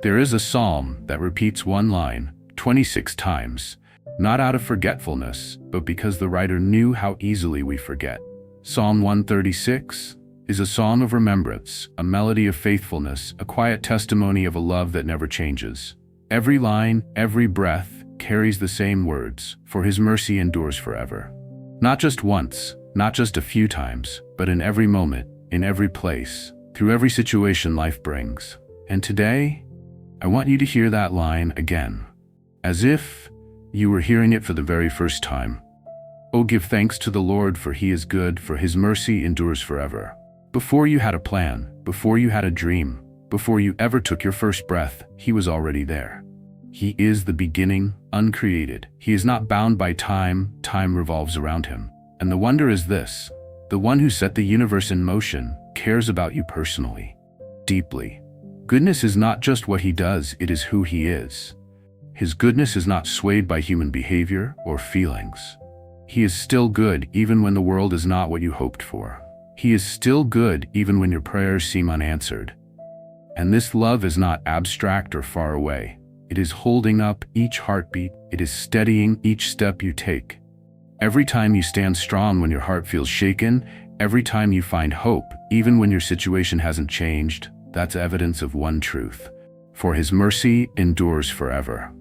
There is a psalm that repeats one line 26 times, not out of forgetfulness, but because the writer knew how easily we forget. Psalm 136 is a song of remembrance, a melody of faithfulness, a quiet testimony of a love that never changes. Every line, every breath carries the same words, for his mercy endures forever. Not just once, not just a few times, but in every moment, in every place, through every situation life brings. And today, I want you to hear that line again, as if you were hearing it for the very first time. Oh, give thanks to the Lord, for he is good, for his mercy endures forever. Before you had a plan, before you had a dream, before you ever took your first breath, he was already there. He is the beginning, uncreated. He is not bound by time, time revolves around him. And the wonder is this: the one who set the universe in motion cares about you personally, deeply. Goodness is not just what he does, it is who he is. His goodness is not swayed by human behavior or feelings. He is still good even when the world is not what you hoped for. He is still good even when your prayers seem unanswered. And this love is not abstract or far away. It is holding up each heartbeat. It is steadying each step you take. Every time you stand strong when your heart feels shaken, every time you find hope, even when your situation hasn't changed, that's evidence of one truth: for his mercy endures forever.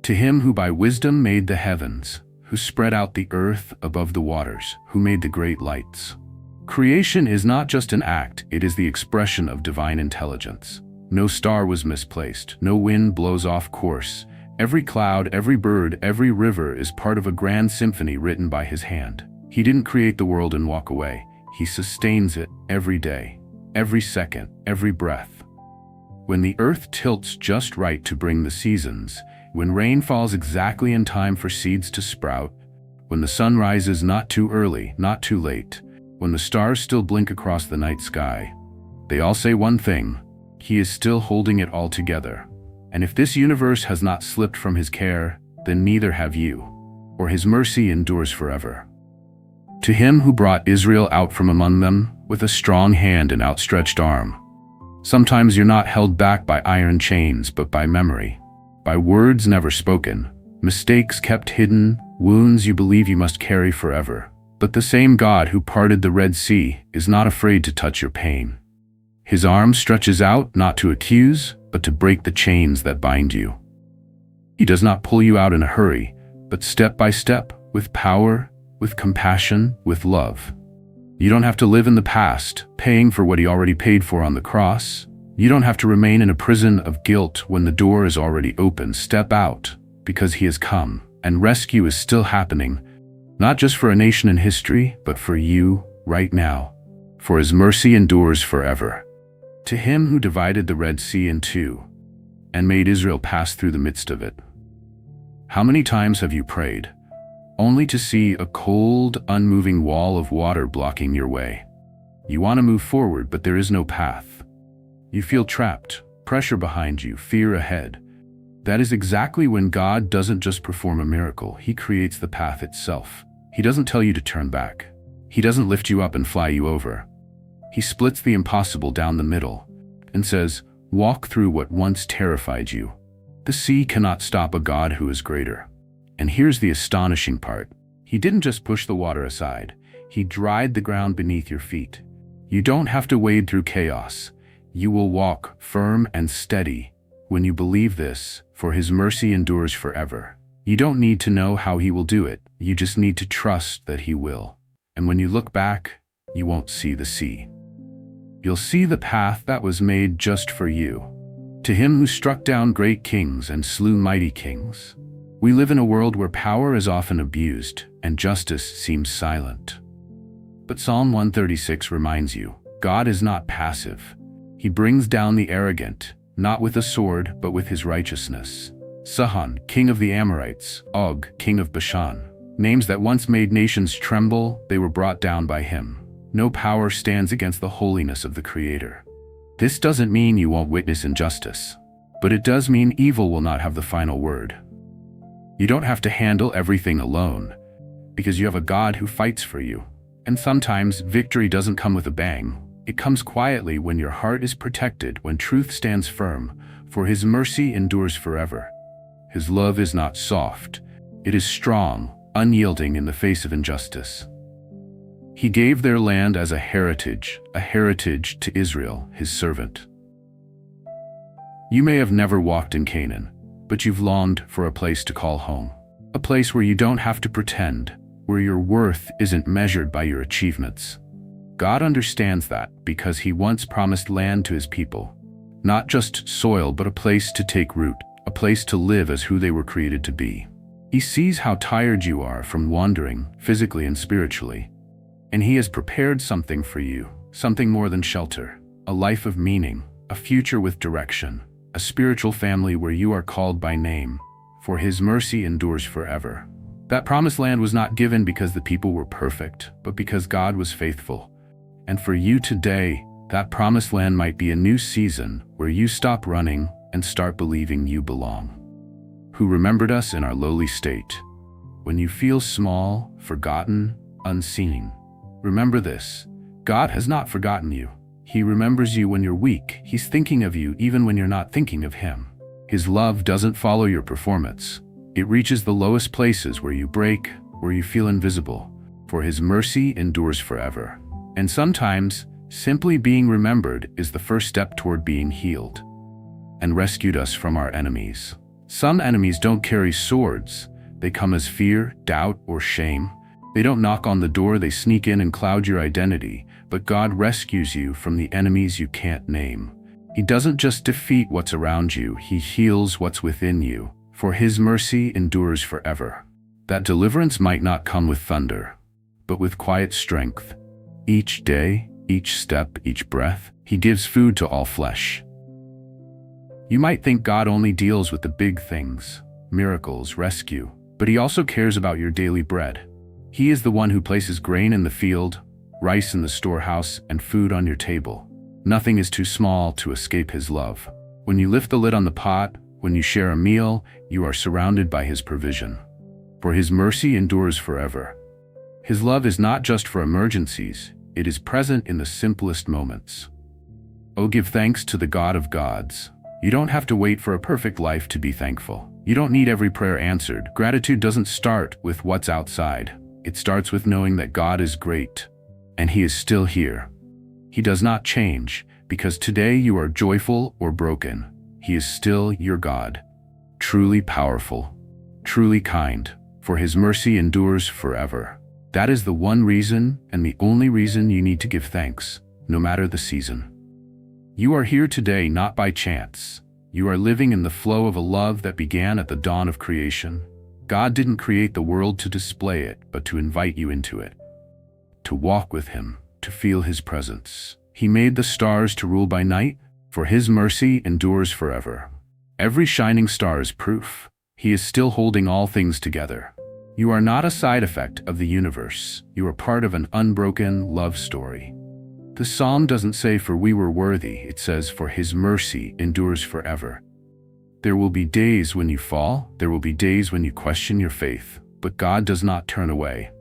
To him who by wisdom made the heavens, who spread out the earth above the waters, who made the great lights. Creation is not just an act, it is the expression of divine intelligence. No star was misplaced, no wind blows off course. Every cloud, every bird, every river is part of a grand symphony written by his hand. He didn't create the world and walk away. He sustains it every day, every second, every breath. When the earth tilts just right to bring the seasons, when rain falls exactly in time for seeds to sprout, when the sun rises not too early, not too late, when the stars still blink across the night sky, they all say one thing: he is still holding it all together. And if this universe has not slipped from his care, then neither have you, or his mercy endures forever. To him who brought Israel out from among them with a strong hand and outstretched arm. Sometimes you're not held back by iron chains, but by memory, by words never spoken, mistakes kept hidden, wounds you believe you must carry forever. But the same God who parted the Red Sea is not afraid to touch your pain. His arm stretches out not to accuse, but to break the chains that bind you. He does not pull you out in a hurry, but step by step, with power, with compassion, with love. You don't have to live in the past, paying for what he already paid for on the cross. You don't have to remain in a prison of guilt when the door is already open. Step out, because he has come, and rescue is still happening, not just for a nation in history, but for you right now. For his mercy endures forever. To him who divided the Red Sea in two, and made Israel pass through the midst of it. How many times have you prayed, only to see a cold, unmoving wall of water blocking your way? You want to move forward, but there is no path. You feel trapped, pressure behind you, fear ahead. That is exactly when God doesn't just perform a miracle, he creates the path itself. He doesn't tell you to turn back. He doesn't lift you up and fly you over. He splits the impossible down the middle and says, walk through what once terrified you. The sea cannot stop a God who is greater. And here's the astonishing part. He didn't just push the water aside. He dried the ground beneath your feet. You don't have to wade through chaos. You will walk firm and steady when you believe this, for his mercy endures forever. You don't need to know how he will do it. You just need to trust that he will. And when you look back, you won't see the sea. You'll see the path that was made just for you. To him who struck down great kings and slew mighty kings. We live in a world where power is often abused and justice seems silent. But Psalm 136 reminds you, God is not passive. He brings down the arrogant, not with a sword, but with his righteousness. Sihon, king of the Amorites, Og, king of Bashan. Names that once made nations tremble, they were brought down by him. No power stands against the holiness of the Creator. This doesn't mean you won't witness injustice, but it does mean evil will not have the final word. You don't have to handle everything alone, because you have a God who fights for you. And sometimes victory doesn't come with a bang. It comes quietly when your heart is protected, when truth stands firm, For his mercy endures forever. His love is not soft. It is strong, unyielding in the face of injustice. He gave their land as a heritage to Israel, his servant. You may have never walked in Canaan, but you've longed for a place to call home. A place where you don't have to pretend, where your worth isn't measured by your achievements. God understands that because he once promised land to his people. Not just soil, but a place to take root, a place to live as who they were created to be. He sees how tired you are from wandering, physically and spiritually. And he has prepared something for you, something more than shelter, a life of meaning, a future with direction, a spiritual family where you are called by name, for his mercy endures forever. That promised land was not given because the people were perfect, but because God was faithful. And for you today, that promised land might be a new season where you stop running and start believing you belong. Who remembered us in our lowly state. When you feel small, forgotten, unseen, remember this: God has not forgotten you. He remembers you when you're weak. He's thinking of you even when you're not thinking of him. His love doesn't follow your performance. It reaches the lowest places where you break, where you feel invisible. For his mercy endures forever. And sometimes, simply being remembered is the first step toward being healed. And rescued us from our enemies. Some enemies don't carry swords. They come as fear, doubt, or shame. They don't knock on the door, they sneak in and cloud your identity. But God rescues you from the enemies you can't name. He doesn't just defeat what's around you, he heals what's within you. For his mercy endures forever. That deliverance might not come with thunder, but with quiet strength. Each day, each step, each breath, he gives food to all flesh. You might think God only deals with the big things, miracles, rescue, but he also cares about your daily bread. He is the one who places grain in the field, rice in the storehouse, and food on your table. Nothing is too small to escape his love. When you lift the lid on the pot, when you share a meal, you are surrounded by his provision. For his mercy endures forever. His love is not just for emergencies, it is present in the simplest moments. Oh, give thanks to the God of gods. You don't have to wait for a perfect life to be thankful. You don't need every prayer answered. Gratitude doesn't start with what's outside. It starts with knowing that God is great, and he is still here. He does not change, because today you are joyful or broken. He is still your God, truly powerful, truly kind, for his mercy endures forever. That is the one reason and the only reason you need to give thanks, no matter the season. You are here today not by chance. You are living in the flow of a love that began at the dawn of creation. God didn't create the world to display it, but to invite you into it. To walk with him, to feel his presence. He made the stars to rule by night, for his mercy endures forever. Every shining star is proof. He is still holding all things together. You are not a side effect of the universe. You are part of an unbroken love story. The psalm doesn't say, "For we were worthy." It says, "For his mercy endures forever." There will be days when you fall. There will be days when you question your faith. But God does not turn away.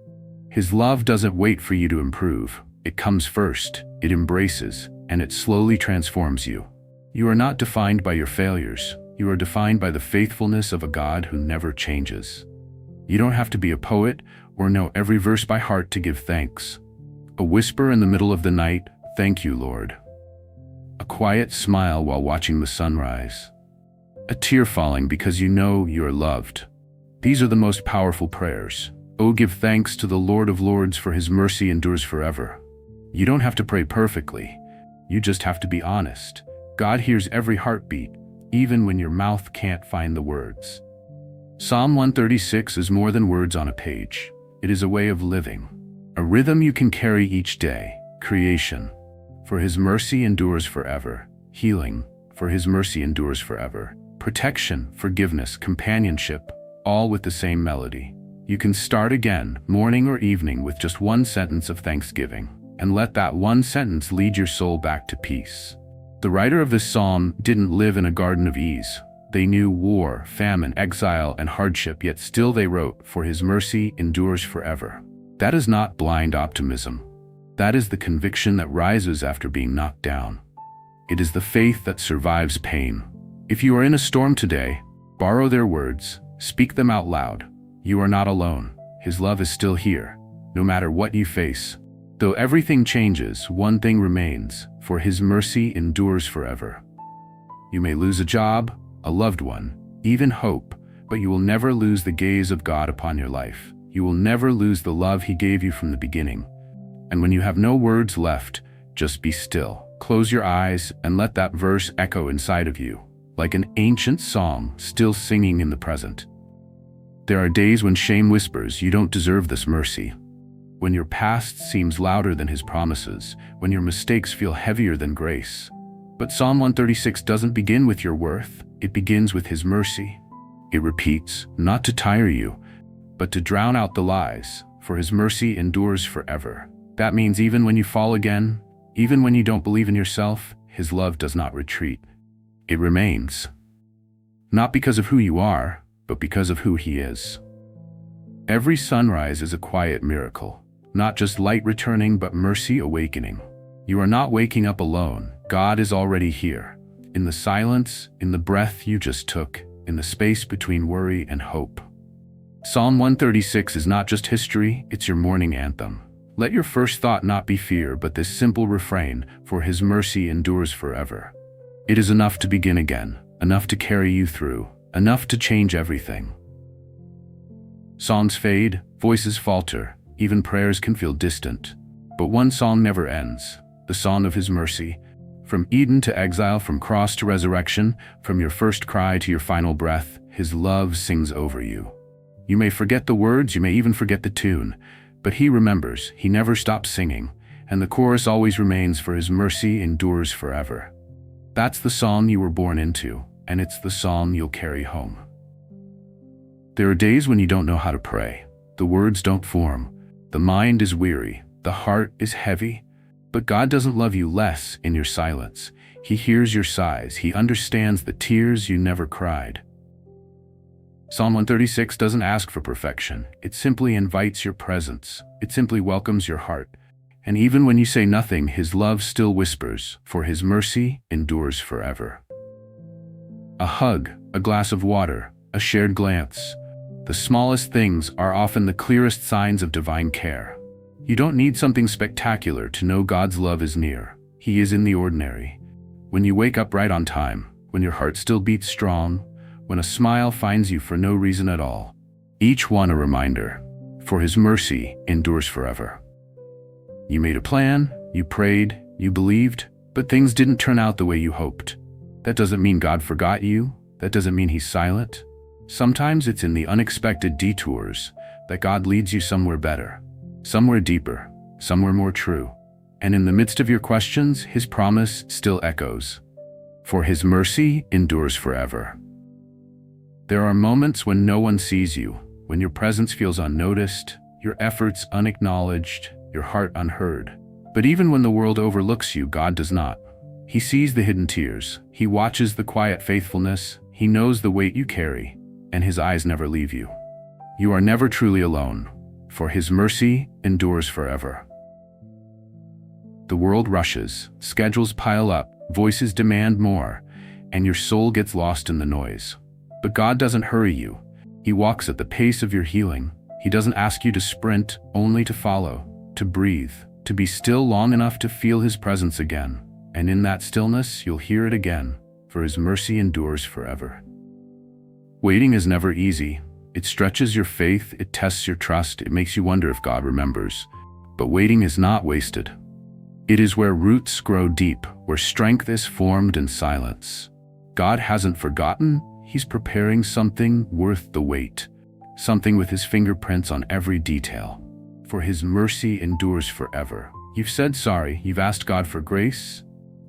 His love doesn't wait for you to improve. It comes first, it embraces, and it slowly transforms you. You are not defined by your failures. You are defined by the faithfulness of a God who never changes. You don't have to be a poet or know every verse by heart to give thanks. A whisper in the middle of the night, "Thank you, Lord." A quiet smile while watching the sunrise. A tear falling because you know you are loved. These are the most powerful prayers. Oh, give thanks to the Lord of Lords, for his mercy endures forever. You don't have to pray perfectly. You just have to be honest. God hears every heartbeat, even when your mouth can't find the words. Psalm 136 is more than words on a page. It is a way of living. A rhythm you can carry each day. Creation. For his mercy endures forever. Healing. For his mercy endures forever. Protection, forgiveness, companionship, all with the same melody. You can start again, morning or evening, with just one sentence of thanksgiving, and let that one sentence lead your soul back to peace. The writer of this psalm didn't live in a garden of ease. They knew war, famine, exile, and hardship, yet still they wrote, "For his mercy endures forever." That is not blind optimism. That is the conviction that rises after being knocked down. It is the faith that survives pain. If you are in a storm today, borrow their words, speak them out loud. You are not alone. His love is still here, no matter what you face. Though everything changes, one thing remains, for His mercy endures forever. You may lose a job, a loved one, even hope, but you will never lose the gaze of God upon your life. You will never lose the love He gave you from the beginning. And when you have no words left, just be still. Close your eyes and let that verse echo inside of you, like an ancient song still singing in the present. There are days when shame whispers, "You don't deserve this mercy." When your past seems louder than His promises, when your mistakes feel heavier than grace. But Psalm 136 doesn't begin with your worth, it begins with His mercy. It repeats, not to tire you, but to drown out the lies, for His mercy endures forever. That means even when you fall again, even when you don't believe in yourself, His love does not retreat. It remains. Not because of who you are, but because of who He is. Every sunrise is a quiet miracle. Not just light returning, but mercy awakening. You are not waking up alone. God is already here. In the silence, in the breath you just took, in the space between worry and hope. Psalm 136 is not just history, it's your morning anthem. Let your first thought not be fear, but this simple refrain, for His mercy endures forever. It is enough to begin again, enough to carry you through, enough to change everything. Songs fade, voices falter, even prayers can feel distant. But one song never ends, the song of His mercy. From Eden to exile, from cross to resurrection, from your first cry to your final breath, His love sings over you. You may forget the words, you may even forget the tune, but He remembers, He never stops singing, and the chorus always remains, for His mercy endures forever. That's the song you were born into, and it's the song you'll carry home. There are days when you don't know how to pray. The words don't form. The mind is weary, the heart is heavy, but God doesn't love you less in your silence. He hears your sighs, He understands the tears you never cried. Psalm 136 doesn't ask for perfection, it simply invites your presence, it simply welcomes your heart. And even when you say nothing, His love still whispers, for His mercy endures forever. A hug, a glass of water, a shared glance. The smallest things are often the clearest signs of divine care. You don't need something spectacular to know God's love is near. He is in the ordinary. When you wake up right on time, when your heart still beats strong, when a smile finds you for no reason at all. Each one a reminder, for His mercy endures forever. You made a plan, you prayed, you believed, but things didn't turn out the way you hoped. That doesn't mean God forgot you. That doesn't mean He's silent. Sometimes it's in the unexpected detours that God leads you somewhere better, somewhere deeper, somewhere more true. And in the midst of your questions, His promise still echoes, for His mercy endures forever. There are moments when no one sees you, when your presence feels unnoticed, your efforts unacknowledged, your heart unheard. But even when the world overlooks you, God does not. He sees the hidden tears, He watches the quiet faithfulness, He knows the weight you carry, and His eyes never leave you. You are never truly alone, for His mercy endures forever. The world rushes, schedules pile up, voices demand more, and your soul gets lost in the noise. But God doesn't hurry you. He walks at the pace of your healing. He doesn't ask you to sprint, only to follow, to breathe, to be still long enough to feel His presence again. And in that stillness, you'll hear it again, for His mercy endures forever. Waiting is never easy. It stretches your faith, it tests your trust, it makes you wonder if God remembers. But waiting is not wasted. It is where roots grow deep, where strength is formed in silence. God hasn't forgotten, He's preparing something worth the wait, something with His fingerprints on every detail. For His mercy endures forever. You've said sorry, you've asked God for grace,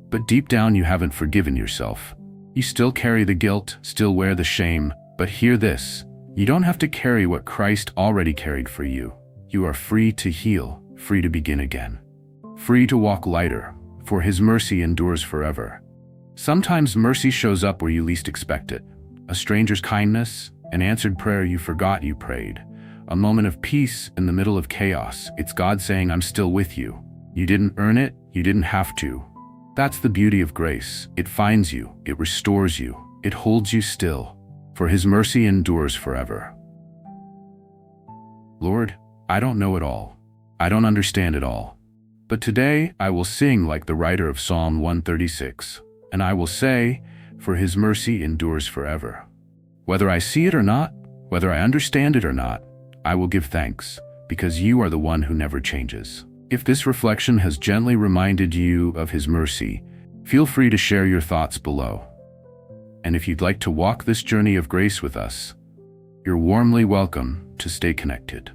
but deep down you haven't forgiven yourself. You still carry the guilt, still wear the shame, but hear this. You don't have to carry what Christ already carried for you. You are free to heal, free to begin again. Free to walk lighter, for His mercy endures forever. Sometimes mercy shows up where you least expect it. A stranger's kindness, an answered prayer you forgot you prayed, a moment of peace in the middle of chaos. It's God saying, I'm still with you. You didn't earn it, you didn't have to. That's the beauty of grace. It finds you, it restores you, It holds you still, for His mercy endures forever. Lord, I don't know it all. I don't understand it all. But today I will sing like the writer of Psalm 136, and I will say, for His mercy endures forever. Whether I see it or not, whether I understand it or not, I will give thanks, because you are the one who never changes. If this reflection has gently reminded you of His mercy, feel free to share your thoughts below. And if you'd like to walk this journey of grace with us, you're warmly welcome to stay connected.